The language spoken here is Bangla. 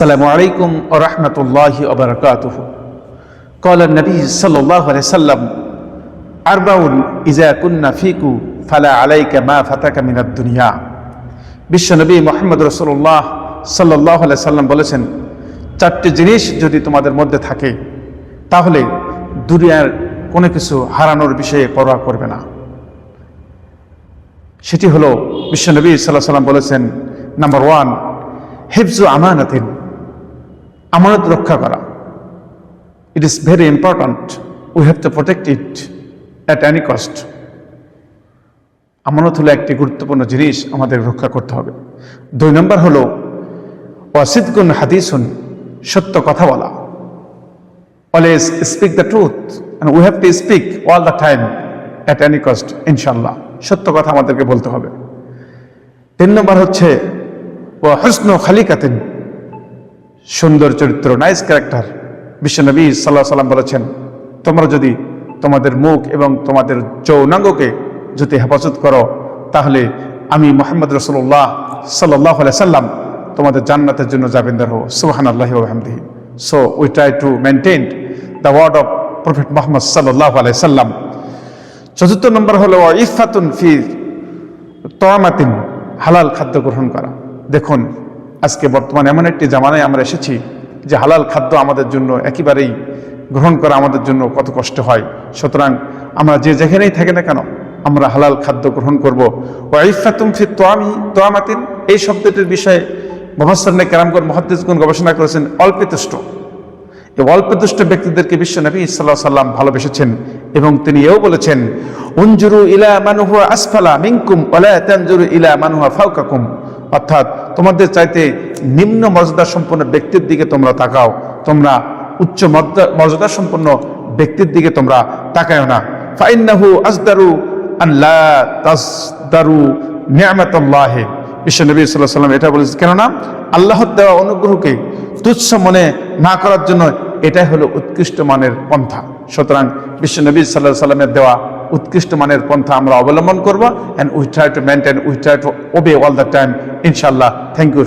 السلام عليكم ورحمة الله وبركاته. قال النبي صلى الله عليه وسلم: أربع إذا كنا فيكم فلا عليك ما فتك من الدنيا. বিশ্ব নবী মুহাম্মদ রাসূলুল্লাহ সাল্লাল্লাহু আলাইহি সাল্লাম বলেছেন, চারটি জিনিস যদি তোমাদের মধ্যে থাকে তাহলে দুনিয়ার কোনো কিছু হারানোর বিষয়ে পরোয়া করবে না। সেটি হলো বিশ্ব নবী সাল্লাল্লাহু আলাইহি সাল্লাম বলেছেন, নাম্বার 1, হিফজু আমানাতিন, আমানত রক্ষা করা। It is very important, we have to protect it at any cost. আমানত হলো একটি গুরুত্বপূর্ণ জিনিস, আমাদের রক্ষা করতে হবে। 2 নম্বর হলো ওয়াসিদকুন হাদিসুন, সত্য কথা বলা। Always speak the truth and we have to speak all the time at any cost. ইনশাআল্লাহ সত্য কথা আমাদেরকে বলতে হবে। 3 নম্বর হচ্ছে ওয়া হুসনু খালিকাতিন, সুন্দর চরিত্র, নাইস ক্যারেক্টার। বিশ্বনবী সাল্লাল্লাহু আলাইহি সাল্লাম বলেছেন, তোমরা যদি তোমাদের মুখ এবং তোমাদের যৌনাঙ্গকে যদি হেফাজত করো তাহলে আমি মুহাম্মদ রাসূলুল্লাহ সাল্লাল্লাহু আলাইহি সাল্লাম তোমাদের জান্নাতের জন্য জামিনদার হব। সুবহানাল্লাহি ওয়া বিহামদিহি। So we try to maintain the word of prophet Muhammad সাল্লাল্লাহু আলাইহি সাল্লাম। 4 নম্বর হলো ইফাতুন ফি তামাতিন, হালাল খাদ্য গ্রহণ করা। দেখুন, আজকে বর্তমানে এমন একটি জামানায় আমরা এসেছি যে হালাল খাদ্য আমাদের জন্য একেবারেই গ্রহণ করা আমাদের জন্য কত কষ্ট হয়। সুতরাং আমরা যে যেখানেই থাকি না কেন আমরা হালাল খাদ্য গ্রহণ করব। ওয়াইফাতুম ফি তামাতিন, এই শব্দটির বিষয়ে মুফাসসিরিনে কেরামগণ, মুহাদ্দিসগণ গবেষণা করেছেন অল্পতুষ্ট। এই অল্পতুষ্ট ব্যক্তিদেরকে বিশ্ব নবী সাল্লাল্লাহু আলাইহি সাল্লাম ভালোবেসেছেন এবং তিনি এও বলেছেন, উনজুরু ইলা মান হুয়া আসফালা মিনকুম ওয়া লা তানজুরু ইলা মান হুয়া ফাওকাকুম, অর্থাৎ তোমাদের চাইতে নিম্ন মর্যাদা সম্পন্ন ব্যক্তির দিকে তোমরা তাকাও, তোমরা উচ্চ মর্যাদা সম্পন্ন ব্যক্তির দিকে তোমরা তাকাও না। ফাইন্নাহু আসদারু আন লা তাসদারু নি'মাতাল্লাহ। বিশ্বনবী সাল্লাল্লাহু আলাইহি সাল্লাম এটা বলেছেন, কেননা আল্লাহর দেওয়া অনুগ্রহকে তুচ্ছ মনে না করার জন্য এটাই হলো উৎকৃষ্ট মানের পন্থা। সুতরাং বিশ্বনবী সাল্লাল্লাহু আলাইহি সাল্লামের দেওয়া উৎকৃষ্ট মানের পন্থা আমরা অবলম্বন করব, and we try to maintain, we try to obey all the time, inshallah. Thank you.